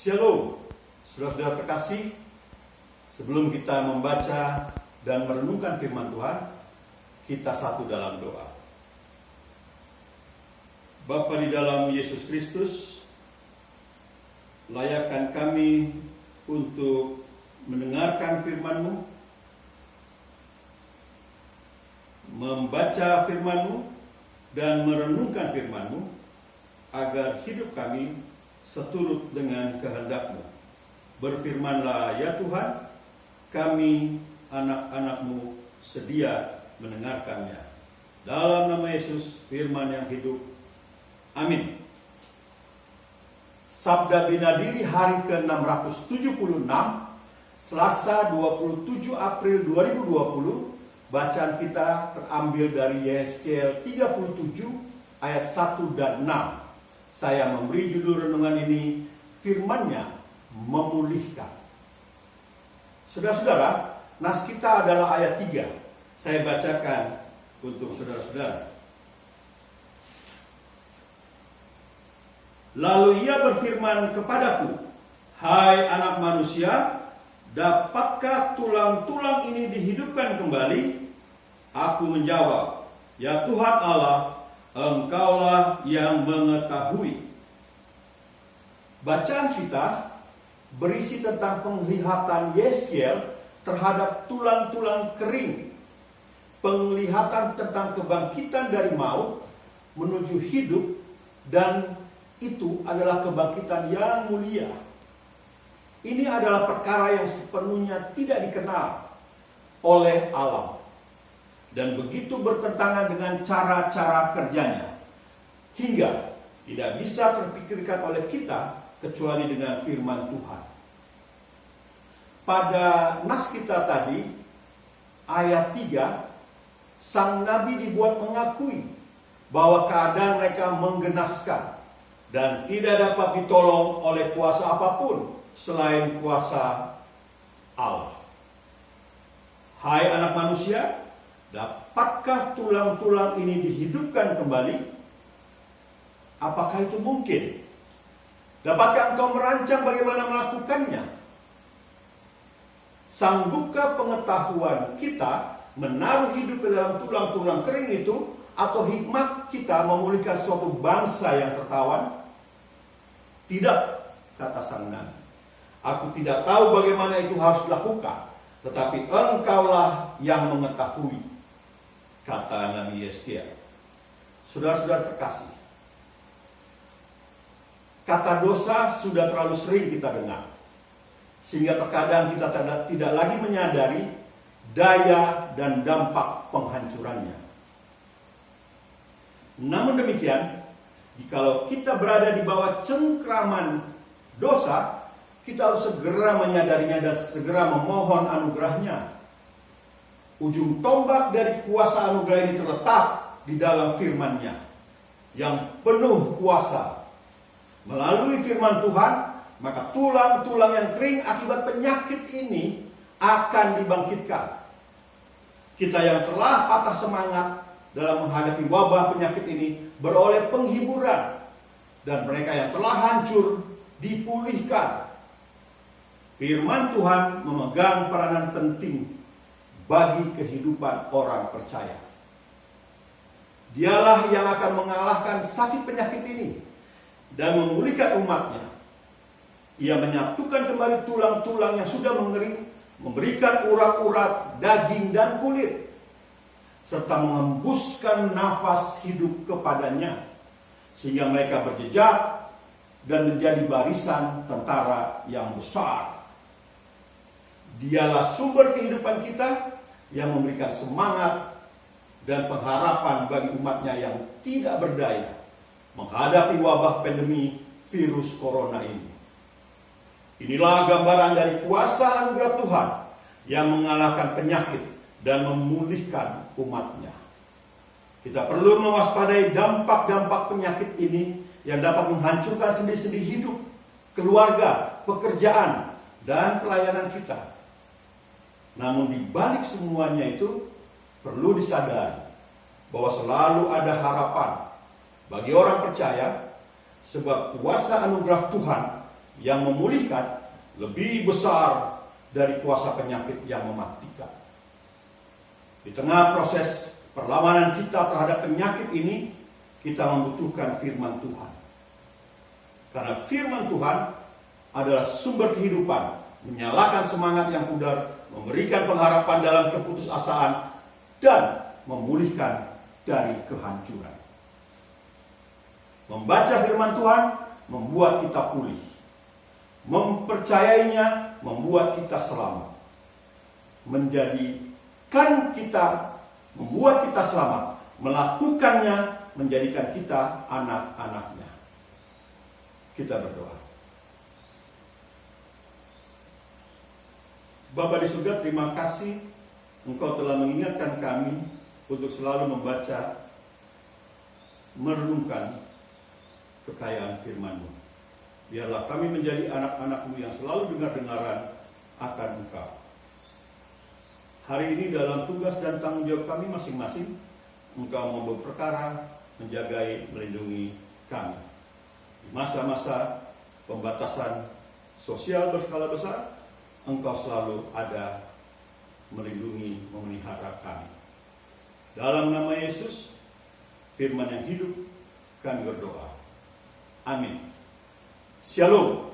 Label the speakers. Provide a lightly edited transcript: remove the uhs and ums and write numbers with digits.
Speaker 1: Shalom, saudara-saudara terkasih. Sebelum kita membaca dan merenungkan firman Tuhan, kita satu dalam doa. Bapa di dalam Yesus Kristus, layakkan kami untuk mendengarkan firman-Mu, membaca firman-Mu, dan merenungkan firman-Mu, agar hidup kami seturut dengan kehendak-Mu. Berfirmanlah ya Tuhan, kami anak-anak-Mu sedia mendengarkannya. Dalam nama Yesus, firman yang hidup. Amin. Sabda Binadiri hari ke-676, Selasa 27 April 2020. Bacaan kita terambil dari Yesaya 37 ayat 1 dan 6. Saya memberi judul renungan ini, firman-Nya memulihkan. Saudara-saudara, nas kita adalah ayat 3. Saya bacakan untuk saudara-saudara. Lalu ia berfirman kepadaku, hai anak manusia, dapatkah tulang-tulang ini dihidupkan kembali? Aku menjawab, ya Tuhan Allah, Engkaulah yang mengetahui. Bacaan kita berisi tentang penglihatan Yeskiel terhadap tulang-tulang kering. Penglihatan tentang kebangkitan dari maut menuju hidup, dan itu adalah kebangkitan yang mulia. Ini adalah perkara yang sepenuhnya tidak dikenal oleh alam, dan begitu bertentangan dengan cara-cara kerjanya, hingga tidak bisa terpikirkan oleh kita kecuali dengan firman Tuhan. Pada nas kita tadi, ayat 3, sang nabi dibuat mengakui bahwa keadaan mereka menggenaskan dan tidak dapat ditolong oleh kuasa apapun selain kuasa Allah. Hai anak manusia, dapatkah tulang-tulang ini dihidupkan kembali? Apakah itu mungkin? Dapatkah engkau merancang bagaimana melakukannya? Sanggupkah pengetahuan kita menaruh hidup ke dalam tulang-tulang kering itu, atau hikmat kita memulihkan suatu bangsa yang tertawan? Tidak, kata sang nabi. Aku tidak tahu bagaimana itu harus dilakukan, tetapi Engkaulah yang mengetahui, kata Nabi Yesaya. Saudara-saudara terkasih, kata dosa sudah terlalu sering kita dengar, sehingga terkadang kita tidak lagi menyadari daya dan dampak penghancurannya. Namun demikian, jikalau kita berada di bawah cengkraman dosa, kita harus segera menyadarinya dan segera memohon anugerahnya. Ujung tombak dari kuasa anugerah ini terletak di dalam firman-Nya yang penuh kuasa. Melalui firman Tuhan, maka tulang-tulang yang kering akibat penyakit ini akan dibangkitkan. Kita yang telah patah semangat dalam menghadapi wabah penyakit ini beroleh penghiburan, dan mereka yang telah hancur dipulihkan. Firman Tuhan memegang peranan penting bagi kehidupan orang percaya. Dialah yang akan mengalahkan sakit penyakit ini dan memulihkan umatnya. Ia menyatukan kembali tulang-tulang yang sudah mengering, memberikan urat-urat, daging dan kulit, serta mengembuskan nafas hidup kepadanya, sehingga mereka berjejak dan menjadi barisan tentara yang besar. Dialah sumber kehidupan kita yang memberikan semangat dan pengharapan bagi umatnya yang tidak berdaya menghadapi wabah pandemi virus corona ini. Inilah gambaran dari kuasa anugerah Tuhan yang mengalahkan penyakit dan memulihkan umatnya. Kita perlu mewaspadai dampak-dampak penyakit ini yang dapat menghancurkan sendi-sendi hidup, keluarga, pekerjaan, dan pelayanan kita. Namun di balik semuanya itu perlu disadari bahwa selalu ada harapan bagi orang percaya, sebab kuasa anugerah Tuhan yang memulihkan lebih besar dari kuasa penyakit yang mematikan. Di tengah proses perlawanan kita terhadap penyakit ini, kita membutuhkan firman Tuhan. Karena firman Tuhan adalah sumber kehidupan, menyalakan semangat yang pudar, memberikan pengharapan dalam keputusasaan, dan memulihkan dari kehancuran. Membaca firman Tuhan membuat kita pulih. Mempercayainya membuat kita selamat. Membuat kita selamat. Melakukannya menjadikan kita anak-anaknya. Kita berdoa. Bapa di surga, terima kasih Engkau telah mengingatkan kami untuk selalu membaca, merenungkan kekayaan firman-Mu. Biarlah kami menjadi anak-anak-Mu yang selalu dengar-dengaran akan Engkau. Hari ini dalam tugas dan tanggung jawab kami masing-masing, Engkau mau berperkara, menjagai, melindungi kami. Di masa-masa pembatasan sosial berskala besar, Engkau selalu ada melindungi, memelihara kami. Dalam nama Yesus, firman yang hidup, kami berdoa. Amin. Shalom.